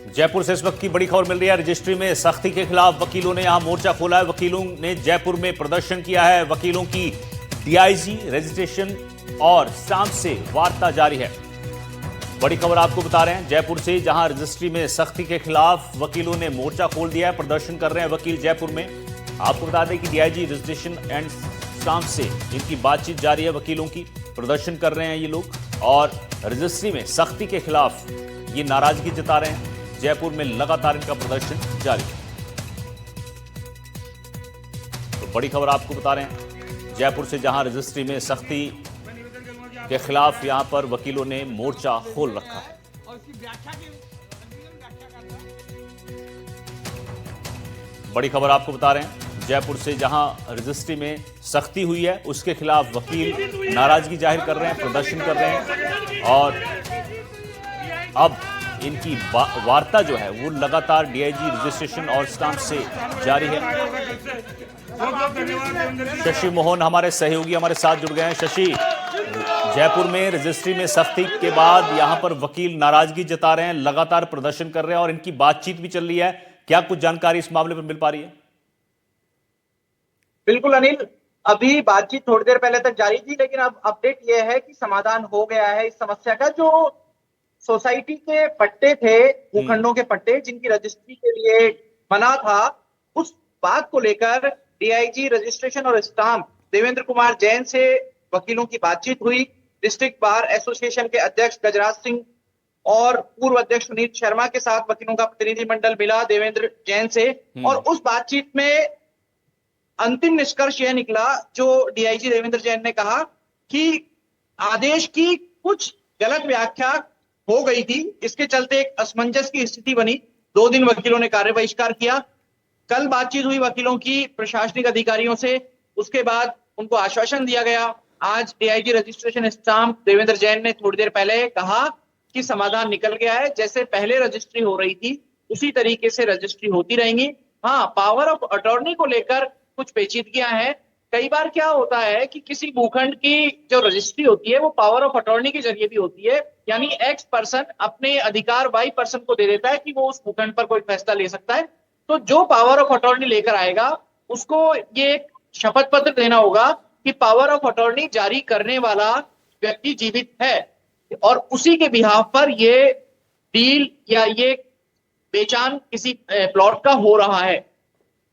जयपुर से इस वक्त की बड़ी खबर मिल रही है। रजिस्ट्री में सख्ती के खिलाफ वकीलों ने यहां मोर्चा खोला है। वकीलों ने जयपुर में प्रदर्शन किया है। वकीलों की डीआईजी रजिस्ट्रेशन और स्टाम्प से वार्ता जारी है। बड़ी खबर आपको बता रहे हैं जयपुर से, जहां रजिस्ट्री में सख्ती के खिलाफ वकीलों ने मोर्चा खोल दिया है। प्रदर्शन कर रहे हैं वकील जयपुर में। आपको बता दें कि डीआईजी रजिस्ट्रेशन एंड स्टाम्प से इनकी बातचीत जारी है। वकीलों की प्रदर्शन कर रहे हैं ये लोग और रजिस्ट्री में सख्ती के खिलाफ ये नाराजगी जता रहे हैं। जयपुर में लगातार इनका प्रदर्शन जारी है। तो बड़ी खबर आपको बता रहे हैं जयपुर से, जहां रजिस्ट्री में सख्ती के खिलाफ यहां पर वकीलों ने मोर्चा खोल रखा है। बड़ी खबर आपको बता रहे हैं जयपुर से, जहां रजिस्ट्री में सख्ती हुई है उसके खिलाफ वकील नाराजगी जाहिर कर रहे हैं, प्रदर्शन कर रहे हैं और अब इनकी वार्ता जो है वो लगातार डीआईजी रजिस्ट्रेशन और स्टाम्प से जारी है। शशि मोहन हमारे सहयोगी हमारे साथ जुड़ गए हैं। शशि, जयपुर में रजिस्ट्री में सख्ती के बाद यहां पर वकील नाराजगी जता रहे हैं, लगातार प्रदर्शन कर रहे हैं और इनकी बातचीत भी चल रही है। क्या कुछ जानकारी इस मामले पर मिल पा रही है? बिल्कुल अनिल, अभी बातचीत थोड़ी देर पहले तक जारी थी, लेकिन अब अपडेट यह है कि समाधान हो गया है इस समस्या का। जो सोसाइटी के पट्टे थे, भूखंडों के पट्टे जिनकी रजिस्ट्री के लिए बना था, उस बात को लेकर डीआईजी रजिस्ट्रेशन और स्टाम्प देवेंद्र कुमार जैन से वकीलों की बातचीत हुई। डिस्ट्रिक्ट बार एसोसिएशन के अध्यक्ष गजराज सिंह और पूर्व अध्यक्ष सुनील शर्मा के साथ वकीलों का प्रतिनिधिमंडल मिला देवेंद्र जैन से, और उस बातचीत में अंतिम निष्कर्ष यह निकला, जो डीआईजी देवेंद्र जैन ने कहा कि आदेश की कुछ गलत व्याख्या हो गई थी, इसके चलते एक असमंजस की स्थिति बनी। 2 दिन वकीलों ने कार्य बहिष्कार किया। कल बातचीत हुई वकीलों की प्रशासनिक अधिकारियों से, उसके बाद उनको आश्वासन दिया गया। आज DIG registration stamp Devendra Jain ने थोड़ी देर पहले कहा कि समाधान निकल गया है, जैसे पहले रजिस्ट्री हो रही थी उसी तरीके से रजिस्ट्री होती रहेंगी। हाँ, पावर ऑफ अटॉर्नी को लेकर कुछ पेचीदगियां हैं। कई बार क्या होता है कि किसी भूखंड की जो रजिस्ट्री होती है वो पावर ऑफ अटॉर्नी के जरिए भी होती है, यानी एक्स पर्सन अपने अधिकार वाई पर्सन को दे देता है कि वो उस भूखंड पर कोई फैसला ले सकता है। तो जो पावर ऑफ अटॉर्नी लेकर आएगा उसको ये शपथ पत्र देना होगा कि पावर ऑफ अटॉर्नी जारी करने वाला व्यक्ति जीवित है और उसी के बिहाफ पर ये डील या ये बेचान किसी प्लॉट का हो रहा है।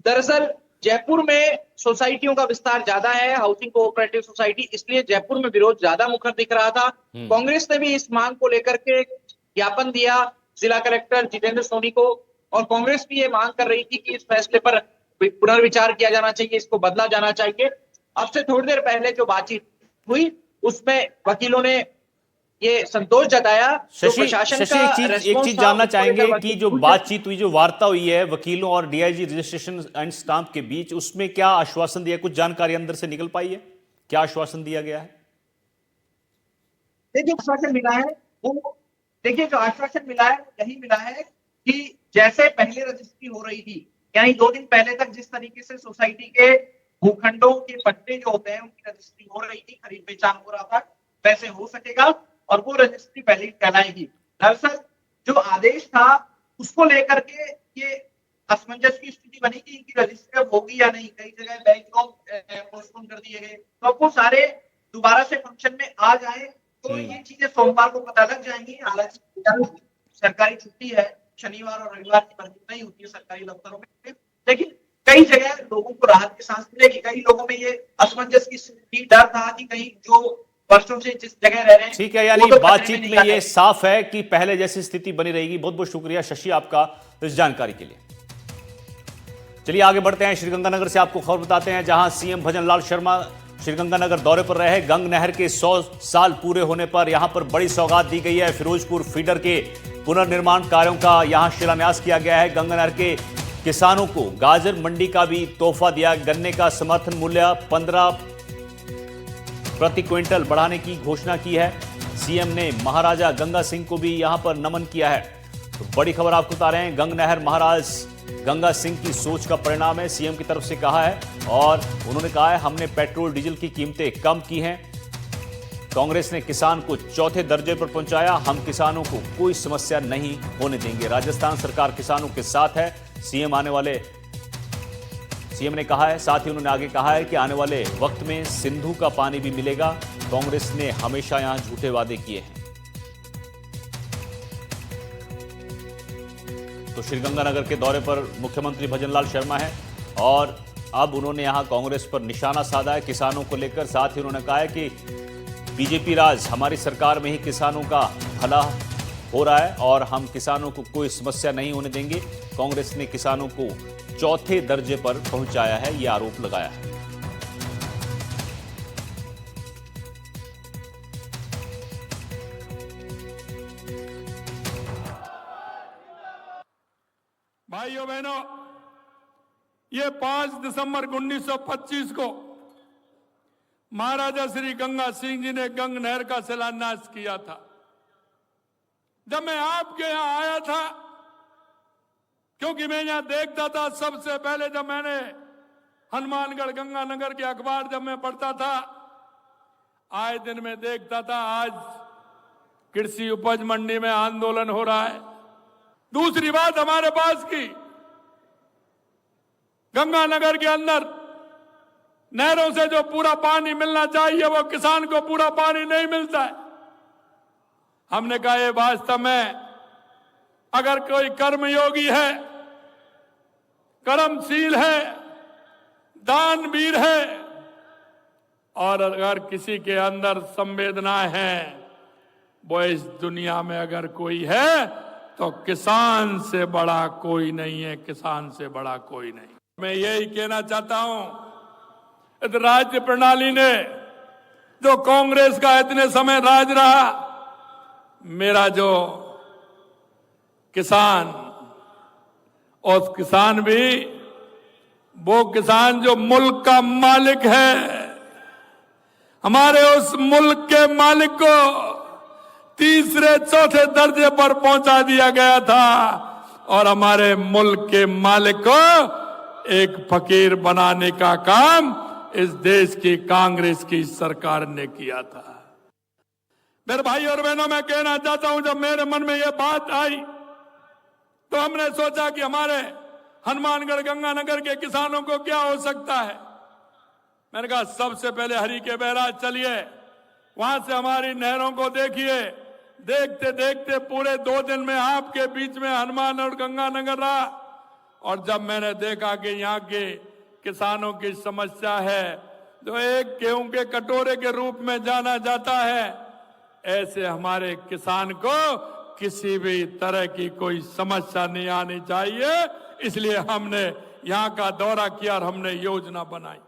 दरअसल जयपुर में सोसाइटियों का विस्तार ज्यादा है, हाउसिंग कोऑपरेटिव सोसाइटी, इसलिए जयपुर में विरोध ज्यादा मुखर दिख रहा था। कांग्रेस ने भी इस मांग को लेकर के ज्ञापन दिया जिला कलेक्टर जितेंद्र सोनी को, और कांग्रेस भी ये मांग कर रही थी कि इस फैसले पर पुनर्विचार किया जाना चाहिए, इसको बदला जाना चाहिए। अब से थोड़ी देर पहले जो बातचीत हुई उसमें वकीलों ने ये संतोष जताया। शशि, एक चीज जानना चाहेंगे कि जो बातचीत हुई, जो वार्ता हुई है वकीलों और डीआईजी रजिस्ट्रेशन एंड स्टाम्प के बीच, उसमें क्या आश्वासन दिया? कुछ जानकारी अंदर से निकल पाई है? क्या आश्वासन दिया गया है? देखिए, आश्वासन मिला है वो, देखिए जो आश्वासन मिला है वो यही मिला है कि जैसे पहले रजिस्ट्री हो रही थी, यानी 2 दिन पहले तक जिस तरीके से सोसाइटी के भूखंडों के पट्टे जो होते हैं उनकी रजिस्ट्री हो रही थी, खरीद बेचान हो रहा था, वैसे हो सकेगा और वो रजिस्ट्री पहले कहलाएगी। दरअसल जो आदेश था उसको लेकर के ये असमंजस की स्थिति बनी कि इनकी रजिस्ट्री अब होगी या नहीं। कई जगह बैंक लोन पोस्टपोन कर दिए गए, तो अब वो सारे दोबारा से फंक्शन में आ जाए तो ये चीजें सोमवार को पता लग जाएंगी। हालांकि सरकारी छुट्टी है, शनिवार और रविवार की भर्ती नहीं होती है सरकारी दफ्तरों में, लेकिन कई जगह लोगों को राहत की सांस मिलेगी। कई लोगों में ये असमंजस की स्थिति, डर था कि कहीं जो वर्षों से जिस जगह रह रहे हैं, ठीक है, यानी तो बातचीत में ये साफ है कि पहले जैसी स्थिति बनी रहेगी। बहुत बहुत शुक्रिया शशि आपका इस जानकारी के लिए। चलिए आगे बढ़ते हैं, श्रीगंगानगर से आपको खबर बताते हैं, जहां सीएम भजनलाल शर्मा श्रीगंगानगर दौरे पर रहे। गंग नहर के 100 साल पूरे होने पर यहां पर बड़ी सौगात दी गई है। फिरोजपुर फीडर के पुनर्निर्माण कार्यों का यहां शिलान्यास किया गया है। गंगा नहर के किसानों को गाजर मंडी का भी तोहफा दिया। गन्ने का समर्थन मूल्य 15 प्रति क्विंटल बढ़ाने की घोषणा की है। सीएम ने महाराजा गंगा सिंह को भी यहां पर नमन किया है। तो बड़ी खबर आपको बता रहे हैं, गंग नहर महाराज गंगा सिंह की सोच का परिणाम है, सीएम की तरफ से कहा है। और उन्होंने कहा है हमने पेट्रोल डीजल की कीमतें कम की हैं कांग्रेस ने किसान को चौथे दर्जे पर पहुंचाया, हम किसानों को कोई समस्या नहीं होने देंगे। राजस्थान सरकार किसानों के साथ है, सीएम ने कहा है। साथ ही उन्होंने आगे कहा है कि आने वाले वक्त में सिंधु का पानी भी मिलेगा। कांग्रेस ने हमेशा यहां झूठे वादे किए हैं। तो श्रीगंगानगर के दौरे पर मुख्यमंत्री भजनलाल शर्मा है और अब उन्होंने यहां कांग्रेस पर निशाना साधा है किसानों को लेकर। साथ ही उन्होंने कहा है कि बीजेपी राज हमारी सरकार में ही किसानों का भला हो रहा है और हम किसानों को कोई समस्या नहीं होने देंगे। कांग्रेस ने किसानों को चौथे दर्जे पर पहुंचाया है, यह आरोप लगाया है। भाइयों बहनों, ये 5 दिसंबर 1925 को महाराजा श्री गंगा सिंह जी ने गंग नहर का शिलान्यास किया था। जब मैं आपके यहां आया था, क्योंकि मैं यहां देखता था सबसे पहले, जब मैंने हनुमानगढ़ गंगानगर के अखबार जब मैं पढ़ता था, आए दिन में देखता था आज कृषि उपज मंडी में आंदोलन हो रहा है। दूसरी बात हमारे पास की, गंगानगर के अंदर नहरों से जो पूरा पानी मिलना चाहिए वो किसान को पूरा पानी नहीं मिलता है। हमने कहा ये वास्तव में अगर कोई कर्मयोगी है, कर्मशील है, दानवीर है और अगर किसी के अंदर संवेदनाएं हैं, वो इस दुनिया में अगर कोई है तो किसान से बड़ा कोई नहीं है, किसान से बड़ा कोई नहीं। मैं यही कहना चाहता हूं, इस राज्य प्रणाली ने जो कांग्रेस का इतने समय राज रहा, मेरा जो किसान, और किसान भी वो किसान जो मुल्क का मालिक है, हमारे उस मुल्क के मालिक को तीसरे चौथे दर्जे पर पहुंचा दिया गया था और हमारे मुल्क के मालिक को एक फकीर बनाने का काम इस देश की कांग्रेस की सरकार ने किया था। मेरे भाई और बहनों, मैं कहना चाहता हूं, जब मेरे मन में यह बात आई तो हमने सोचा कि हमारे हनुमानगढ़ गंगानगर के किसानों को क्या हो सकता है। मैंने कहा सबसे पहले हरी के बैराज चलिए, वहां से हमारी नहरों को देखिए। देखते देखते पूरे 2 दिन में आपके बीच में हनुमान और गंगानगर रहा और जब मैंने देखा कि यहाँ के किसानों की समस्या है जो एक गेहूं के कटोरे के रूप में जाना जाता है, ऐसे हमारे किसान को किसी भी तरह की कोई समस्या नहीं आनी चाहिए, इसलिए हमने यहाँ का दौरा किया और हमने योजना बनाई।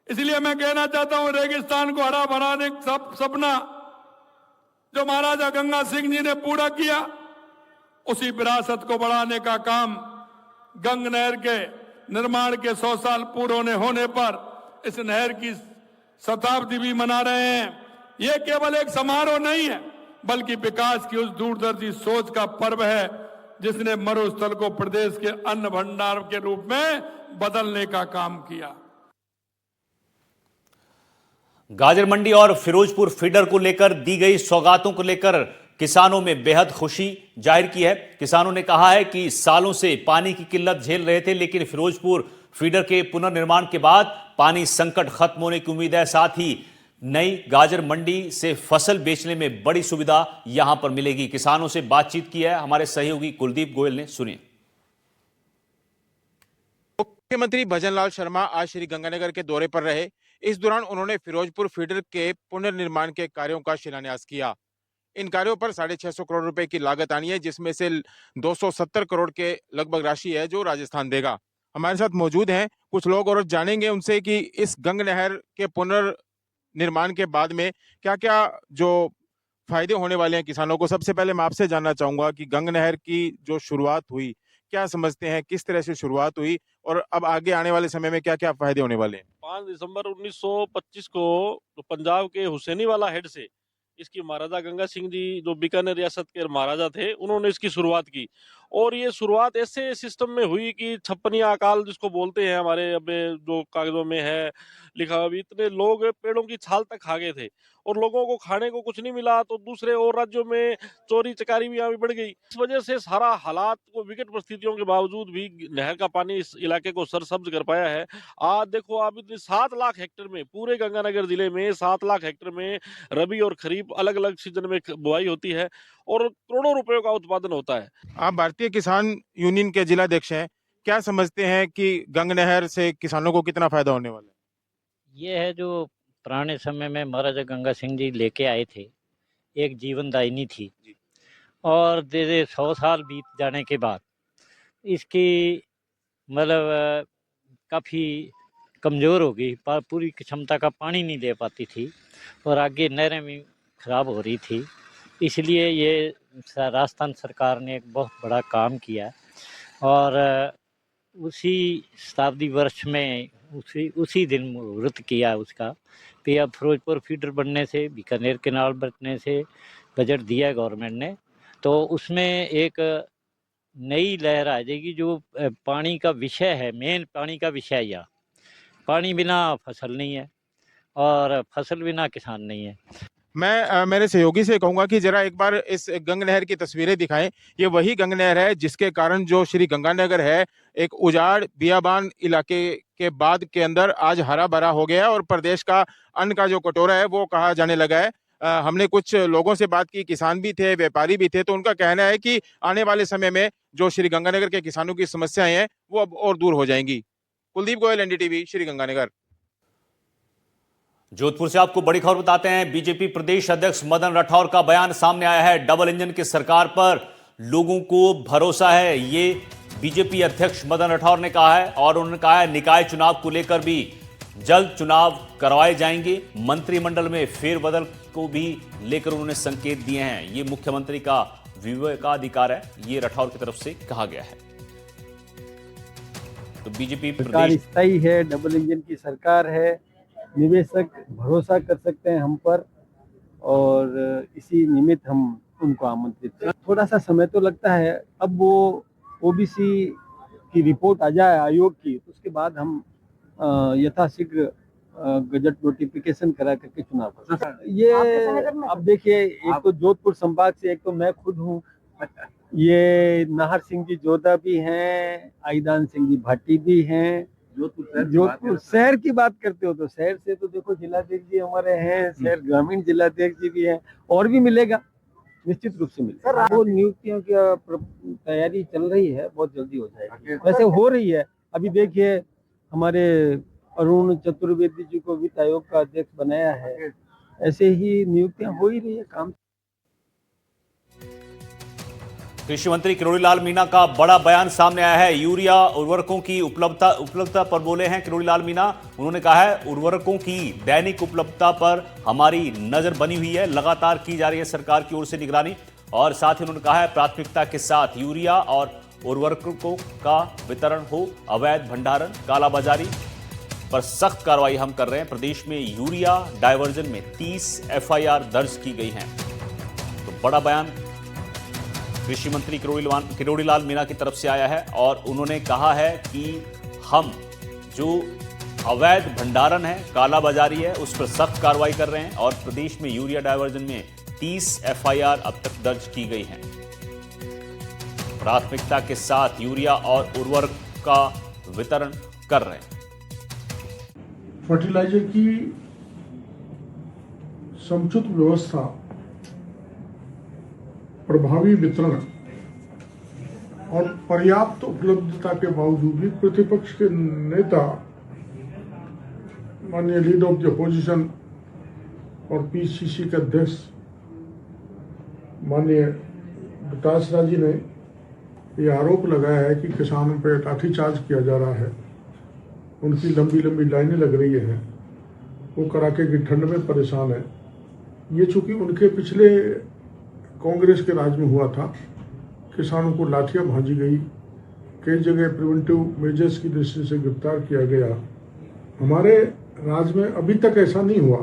इसलिए मैं कहना चाहता हूं, रेगिस्तान को हरा भराने सपना जो महाराजा गंगा सिंह जी ने पूरा किया, उसी विरासत को बढ़ाने का काम गंग नहर के निर्माण के 100 साल पूरे होने पर इस नहर की शताब्दी भी मना रहे हैं। ये केवल एक समारोह नहीं है, बल्कि विकास की उस दूरदर्शी सोच का पर्व है जिसने मरुस्थल को प्रदेश के अन्न भंडार के रूप में बदलने का काम किया। गाजर मंडी और फिरोजपुर फीडर को लेकर दी गई सौगातों को लेकर किसानों में बेहद खुशी जाहिर की है। किसानों ने कहा है कि सालों से पानी की किल्लत झेल रहे थे, लेकिन फिरोजपुर फीडर के पुनर्निर्माण के बाद पानी संकट खत्म होने की उम्मीद है। साथ ही नई गाजर मंडी से फसल बेचने में बड़ी सुविधा यहां पर मिलेगी। किसानों से बातचीत की है हमारे सहयोगी कुलदीप गोयल ने, सुनिए। मुख्यमंत्री भजनलाल शर्मा आज श्री गंगानगर के दौरे पर रहे। इस दौरान उन्होंने फिरोजपुर फीडर के पुनर्निर्माण के कार्यों का शिलान्यास किया। इन कार्यों पर 650 करोड़ रुपए की लागत आनी है, जिसमें से 270 करोड़ के लगभग राशि है जो राजस्थान देगा। हमारे साथ मौजूद हैं कुछ लोग और जानेंगे उनसे कि इस गंग नहर के पुनर्निर्माण के बाद में क्या क्या जो फायदे होने वाले हैं किसानों को। सबसे पहले मैं आपसे जानना चाहूंगा कि गंग नहर की जो शुरुआत हुई, क्या समझते हैं, किस तरह से शुरुआत हुई और अब आगे आने वाले समय में क्या क्या फायदे होने वाले हैं। 5 दिसंबर 1925 को पंजाब के हुसैनी वाला हेड से इसकी महाराजा गंगा सिंह जी जो बीकानेर रियासत के महाराजा थे, उन्होंने इसकी शुरुआत की और ये शुरुआत ऐसे सिस्टम में हुई कि छप्पनिया अकाल जिसको बोलते हैं, हमारे अपने जो कागजों में है लिखा हुआ, अभी इतने लोग पेड़ों की छाल तक खा गए थे और लोगों को खाने को कुछ नहीं मिला, तो दूसरे और राज्यों में चोरी चकारी भी यहाँ भी बढ़ गई। इस वजह से सारा हालात को विकट परिस्थितियों के बावजूद भी नहर का पानी इस इलाके को सरसब्ज कर पाया है। आज देखो आप, इतनी 7 लाख हेक्टेयर में, पूरे गंगानगर जिले में 7 लाख हेक्टेयर में रबी और खरीफ अलग अलग सीजन में बुआई होती है और करोड़ों रुपयों का उत्पादन होता है। आप भारतीय किसान यूनियन के जिलाध्यक्ष हैं, क्या समझते हैं कि गंग नहर से किसानों को कितना फायदा होने वाला है? ये है जो पुराने समय में महाराजा गंगा सिंह जी लेके आए थे, एक जीवनदायिनी थी। और धीरे 100 साल बीत जाने के बाद इसकी मतलब काफ़ी कमज़ोर हो गई, पर पूरी क्षमता का पानी नहीं दे पाती थी और आगे नहरें भी खराब हो रही थी। इसलिए ये राजस्थान सरकार ने एक बहुत बड़ा काम किया और उसी शताब्दी वर्ष में उसी दिन मुहूर्त किया उसका कि अब फिरोजपुर फीडर बनने से, बीकानेर केनाल बनने से बजट दिया गवर्नमेंट ने, तो उसमें एक नई लहर आ जाएगी। जो पानी का विषय है, मेन पानी का विषय या पानी बिना फसल नहीं है और फसल बिना किसान नहीं है। मैं मेरे सहयोगी से कहूंगा कि जरा एक बार इस गंग नहर की तस्वीरें दिखाएं। ये वही गंग नहर है जिसके कारण जो श्री गंगानगर है एक उजाड़ बियाबान इलाके के बाद के अंदर आज हरा भरा हो गया है और प्रदेश का अन्न का जो कटोरा है वो कहा जाने लगा है। हमने कुछ लोगों से बात की, किसान भी थे, व्यापारी भी थे, तो उनका कहना है कि आने वाले समय में जो श्री गंगानगर के किसानों की समस्याएं हैं वो अब और दूर हो जाएंगी। कुलदीप गोयल, एनडीटीवी, श्री गंगानगर। जोधपुर से आपको बड़ी खबर बताते हैं। बीजेपी प्रदेश अध्यक्ष मदन राठौर का बयान सामने आया है। डबल इंजन की सरकार पर लोगों को भरोसा है, ये बीजेपी अध्यक्ष मदन राठौर ने कहा है। और उन्होंने कहा है निकाय चुनाव को लेकर भी जल्द चुनाव करवाए जाएंगे। मंत्रिमंडल में फेरबदल को भी लेकर उन्होंने संकेत दिए हैं। ये मुख्यमंत्री का विवेकाधिकार है, ये राठौर की तरफ से कहा गया है। तो बीजेपी सरकार स्थायी है, डबल इंजन की सरकार है, निवेशक भरोसा कर सकते हैं हम पर और इसी निमित्त हम उनको आमंत्रित करें। थोड़ा सा समय तो लगता है, अब वो ओबीसी की रिपोर्ट आ जाए आयोग की, तो उसके बाद हम यथाशीघ्र गजट नोटिफिकेशन करा करके चुनाव कर। ये अब देखिए, एक तो जोधपुर संभाग से एक तो मैं खुद हूँ, ये नाहर सिंह जी जोधा भी हैं, आईदान सिंह जी भाटी भी हैं। जोधपुर शहर की बात करते हो तो शहर से तो देखो जिलाध्यक्ष जी हमारे हैं, शहर ग्रामीण जिलाध्यक्ष जी भी हैं, और भी मिलेगा, निश्चित रूप से मिलेगा। वो नियुक्तियों की तैयारी चल रही है, बहुत जल्दी हो जाएगी, वैसे हो रही है। अभी देखिए हमारे अरुण चतुर्वेदी जी को वित्त आयोग का अध्यक्ष बनाया है, ऐसे ही नियुक्तियां हो ही रही है। काम कृषि मंत्री किरोड़ी लाल मीणा का बड़ा बयान सामने आया है। यूरिया उर्वरकों की उपलब्धता पर बोले हैं किरोड़ी लाल मीणा। उन्होंने कहा है उर्वरकों की दैनिक उपलब्धता पर हमारी नजर बनी हुई है, लगातार की जा रही है सरकार की ओर से निगरानी। और साथ ही उन्होंने कहा है प्राथमिकता के साथ यूरिया और उर्वरकों का वितरण हो, अवैध भंडारण, कालाबाजारी पर सख्त कार्रवाई हम कर रहे हैं। प्रदेश में यूरिया डायवर्जन में 30 एफआईआर दर्ज की गई हैं। तो बड़ा बयान कृषि मंत्री किरोड़ी लाल मीणा की तरफ से आया है और उन्होंने कहा है कि हम जो अवैध भंडारण है, कालाबाजारी है, उस पर सख्त कार्रवाई कर रहे हैं और प्रदेश में यूरिया डायवर्जन में 30 एफआईआर अब तक दर्ज की गई हैं। प्राथमिकता के साथ यूरिया और उर्वरक का वितरण कर रहे हैं। फर्टिलाइजर की समुचित व्यवस्था, प्रभावी वितरण और पर्याप्त उपलब्धता के बावजूद भी प्रतिपक्ष के नेता माननीय लीडर ऑफ द अपोजिशन और पीसीसी के अध्यक्ष माननीय विकास राजी ने ये आरोप लगाया है कि किसानों पर लाठीचार्ज किया जा रहा है, उनकी लंबी लंबी लाइनें लग रही हैं, वो कड़ाके की ठंड में परेशान है। ये चूंकि उनके पिछले कांग्रेस के राज में हुआ था, किसानों को लाठियां भांजी गई, कई जगह प्रिवेंटिव मेजर्स की दृष्टि से गिरफ्तार किया गया। हमारे राज में अभी तक ऐसा नहीं हुआ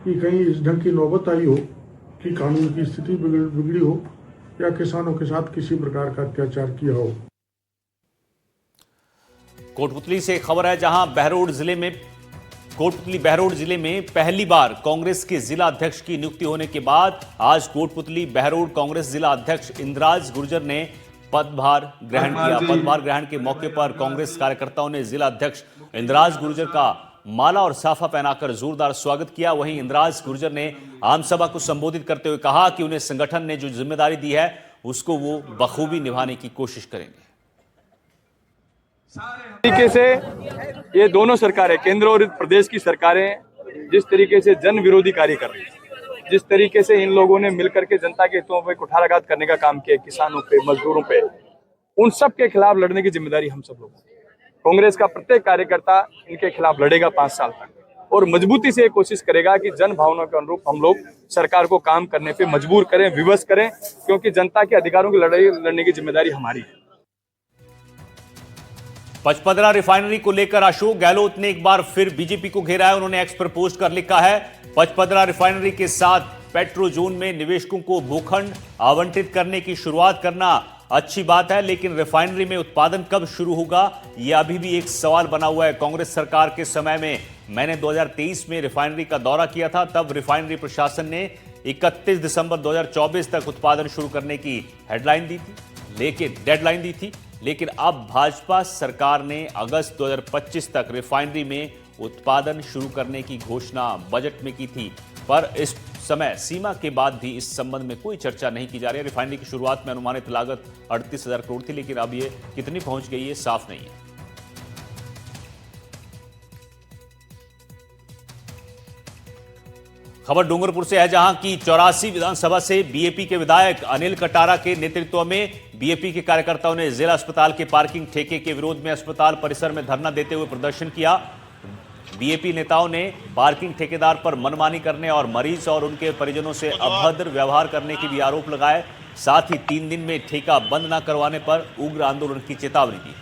कि कहीं इस ढंग की नौबत आई हो कि कानून की स्थिति बिगड़ी हो या किसानों के साथ किसी प्रकार का अत्याचार किया हो। कोटपुतली से खबर है, जहां बहरोड जिले में पहली बार कांग्रेस के जिला अध्यक्ष की नियुक्ति होने के बाद आज कोटपुतली बहरोड कांग्रेस जिला अध्यक्ष इंद्राज गुर्जर ने पदभार ग्रहण किया। पदभार ग्रहण के मौके पर कांग्रेस कार्यकर्ताओं ने जिला अध्यक्ष इंद्राज गुर्जर का माला और साफा पहनाकर जोरदार स्वागत किया। वहीं इंद्राज गुर्जर ने आम सभा को संबोधित करते हुए कहा कि उन्हें संगठन ने जो जिम्मेदारी दी है उसको वो बखूबी निभाने की कोशिश करेंगे। तरीके से ये दोनों सरकारें, केंद्र और प्रदेश की सरकारें जिस तरीके से जन विरोधी कार्य कर रही है, जिस तरीके से इन लोगों ने मिलकर के जनता के हितों पे कुठाराघात करने का काम किया, किसानों पे, मजदूरों पे, उन सब के खिलाफ लड़ने की जिम्मेदारी हम सब लोगों की। कांग्रेस का प्रत्येक कार्यकर्ता इनके खिलाफ लड़ेगा 5 साल तक और मजबूती से कोशिश करेगा कि जन भावनाओं के अनुरूप हम लोग सरकार को काम करने पे मजबूर करें, विवश करें, क्योंकि जनता के अधिकारों की लड़ाई लड़ने की जिम्मेदारी हमारी है। पचपदरा रिफाइनरी को लेकर अशोक गहलोत ने एक बार फिर बीजेपी को घेरा है। उन्होंने एक्स पर पोस्ट कर लिखा है, पचपदरा रिफाइनरी के साथ पेट्रो जोन में निवेशकों को भूखंड आवंटित करने की शुरुआत करना अच्छी बात है, लेकिन रिफाइनरी में उत्पादन कब शुरू होगा यह अभी भी एक सवाल बना हुआ है। कांग्रेस सरकार के समय में मैंने 2023 में रिफाइनरी का दौरा किया था। तब रिफाइनरी प्रशासन ने 31 दिसंबर 2024 तक उत्पादन शुरू करने की डेडलाइन दी थी, लेकिन अब भाजपा सरकार ने अगस्त 2025 तक रिफाइनरी में उत्पादन शुरू करने की घोषणा बजट में की थी, पर इस समय सीमा के बाद भी इस संबंध में कोई चर्चा नहीं की जा रही है। रिफाइनरी की शुरुआत में अनुमानित लागत 38,000 करोड़ थी, लेकिन अब ये कितनी पहुंच गई है साफ नहीं है। खबर डूंगरपुर से है, जहां की 84 विधानसभा से बीएपी के विधायक अनिल कटारा के नेतृत्व में बीएपी के कार्यकर्ताओं ने जिला अस्पताल के पार्किंग ठेके के विरोध में अस्पताल परिसर में धरना देते हुए प्रदर्शन किया। बीएपी नेताओं ने पार्किंग ठेकेदार पर मनमानी करने और मरीज और उनके परिजनों से अभद्र व्यवहार करने के भी आरोप लगाए। साथ ही 3 दिन में ठेका बंद न करवाने पर उग्र आंदोलन की चेतावनी दी।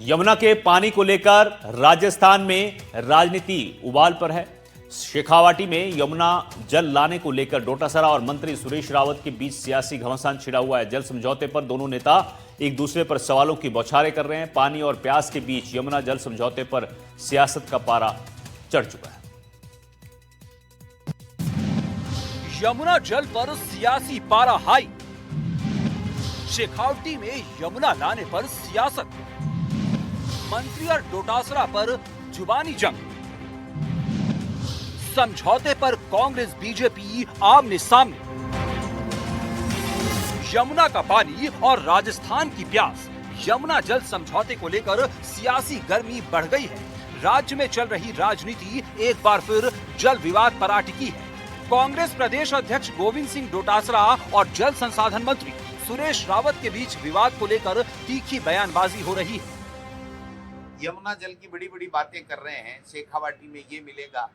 यमुना के पानी को लेकर राजस्थान में राजनीति उबाल पर है। शेखावाटी में यमुना जल लाने को लेकर डोटासरा और मंत्री सुरेश रावत के बीच सियासी घमासान छिड़ा हुआ है। जल समझौते पर दोनों नेता एक दूसरे पर सवालों की बौछारें कर रहे हैं। पानी और प्यास के बीच यमुना जल समझौते पर सियासत का पारा चढ़ चुका है। यमुना जल पर सियासी पारा हाई। शेखावटी में यमुना लाने पर सियासत, मंत्री और डोटासरा पर जुबानी जंग, समझौते पर कांग्रेस बीजेपी आमने सामने। यमुना का पानी और राजस्थान की प्यास। यमुना जल समझौते को लेकर सियासी गर्मी बढ़ गई है। राज्य में चल रही राजनीति एक बार फिर जल विवाद पर अटकी है। कांग्रेस प्रदेश अध्यक्ष गोविंद सिंह डोटासरा और जल संसाधन मंत्री सुरेश रावत के बीच विवाद को लेकर तीखी बयानबाजी हो रही है। यमुना जल की बड़ी बड़ी बातें कर रहे हैं, शेखावाटी में ये मिलेगा।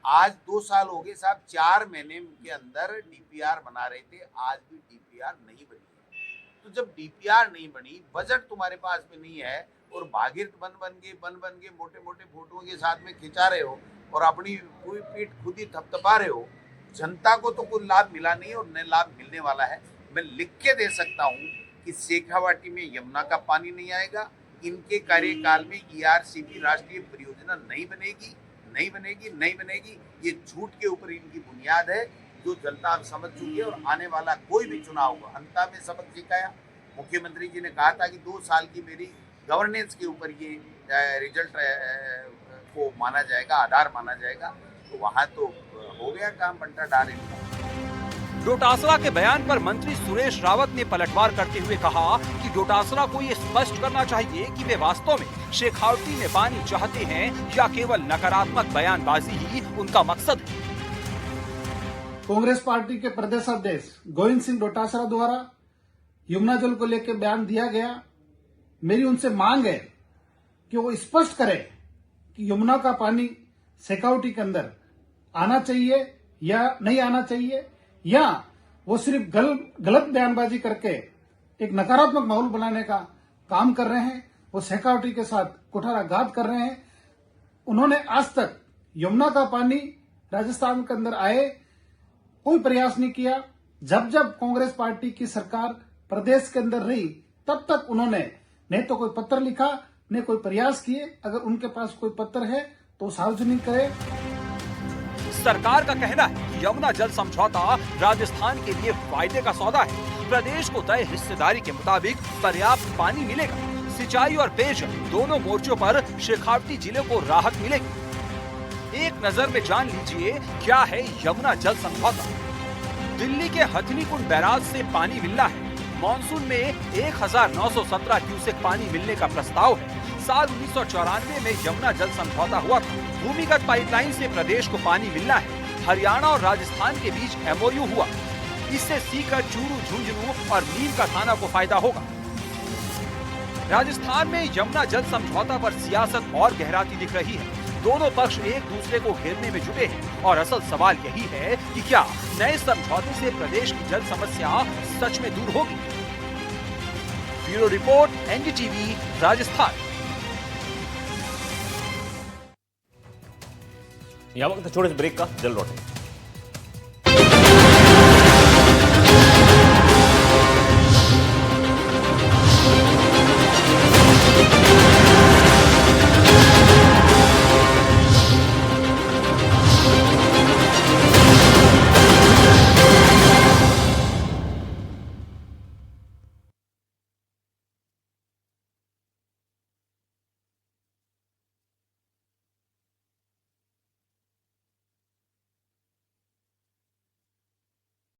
आज 2 साल हो गए साहब, 4 महीने के अंदर डीपीआर बना रहे थे, आज भी डीपीआर नहीं बनी है। तो जब डीपीआर नहीं बनी, बजट तुम्हारे पास में नहीं है और भागीरथ बन बन के मोटे मोटे फोटोओं के साथ में खिंचा रहे हो और अपनी पूरी पीठ खुद ही थपथपा रहे हो, जनता को तो कोई लाभ मिला नहीं और न लाभ मिलने वाला है। मैं लिख के दे सकता हूँ कि शेखावाटी में यमुना का पानी नहीं आएगा। इनके कार्यकाल में ईआरसीपी राष्ट्रीय परियोजना नहीं बनेगी। ये झूठ के ऊपर इनकी बुनियाद है, जो जनता आप समझ चुकी है। और आने वाला कोई भी चुनाव होगा, अंता में सबक सिखाया। मुख्यमंत्री जी ने कहा था कि 2 साल की मेरी गवर्नेंस के ऊपर ये रिजल्ट को माना जाएगा, आधार माना जाएगा। तो वहाँ तो हो गया काम, बंटा डार इनका। डोटासरा के बयान पर मंत्री सुरेश रावत ने पलटवार करते हुए कहा कि डोटासरा को ये स्पष्ट करना चाहिए कि वे वास्तव में शेखावटी में पानी चाहते हैं या केवल नकारात्मक बयानबाजी ही उनका मकसद है। कांग्रेस पार्टी के प्रदेश अध्यक्ष गोविंद सिंह डोटासरा द्वारा यमुना जल को लेकर बयान दिया गया। मेरी उनसे मांग है कि वो स्पष्ट करें कि यमुना का पानी शेखावटी के अंदर आना चाहिए या नहीं आना चाहिए, या वो सिर्फ गलत बयानबाजी करके एक नकारात्मक माहौल बनाने का काम कर रहे हैं। वो शेखावटी के साथ कुठाराघात कर रहे हैं। उन्होंने आज तक यमुना का पानी राजस्थान के अंदर आए कोई प्रयास नहीं किया। जब जब कांग्रेस पार्टी की सरकार प्रदेश के अंदर रही तब तक उन्होंने न तो कोई पत्र लिखा न कोई प्रयास किए। अगर उनके पास कोई पत्र है तो सार्वजनिक करे। सरकार का कहना है कि यमुना जल समझौता राजस्थान के लिए फायदे का सौदा है। प्रदेश को तय हिस्सेदारी के मुताबिक पर्याप्त पानी मिलेगा। सिंचाई और पेयजल दोनों मोर्चों पर शेखावटी जिले को राहत मिलेगी। एक नजर में जान लीजिए क्या है यमुना जल समझौता। दिल्ली के हथनीकुंड बैराज से पानी मिलना है। मॉनसून में 1917 क्यूसेक पानी मिलने का प्रस्ताव है। साल 1994 में यमुना जल समझौता हुआ था। भूमिगत पाइपलाइन से प्रदेश को पानी मिलना है। हरियाणा और राजस्थान के बीच MOU हुआ। इससे सीकर, चूरू, झुंझुनू और नीम का थाना को फायदा होगा। राजस्थान में यमुना जल समझौता पर सियासत और गहराती दिख रही है। दोनों पक्ष एक दूसरे को घेरने में जुटे हैं और असल सवाल यही है कि क्या नए समझौते से प्रदेश की जल समस्या सच में दूर होगी। Bureau report, NDTV, Rajasthan. यहां वक्त छोटे से ब्रेक का, जल्द लौटेंगे।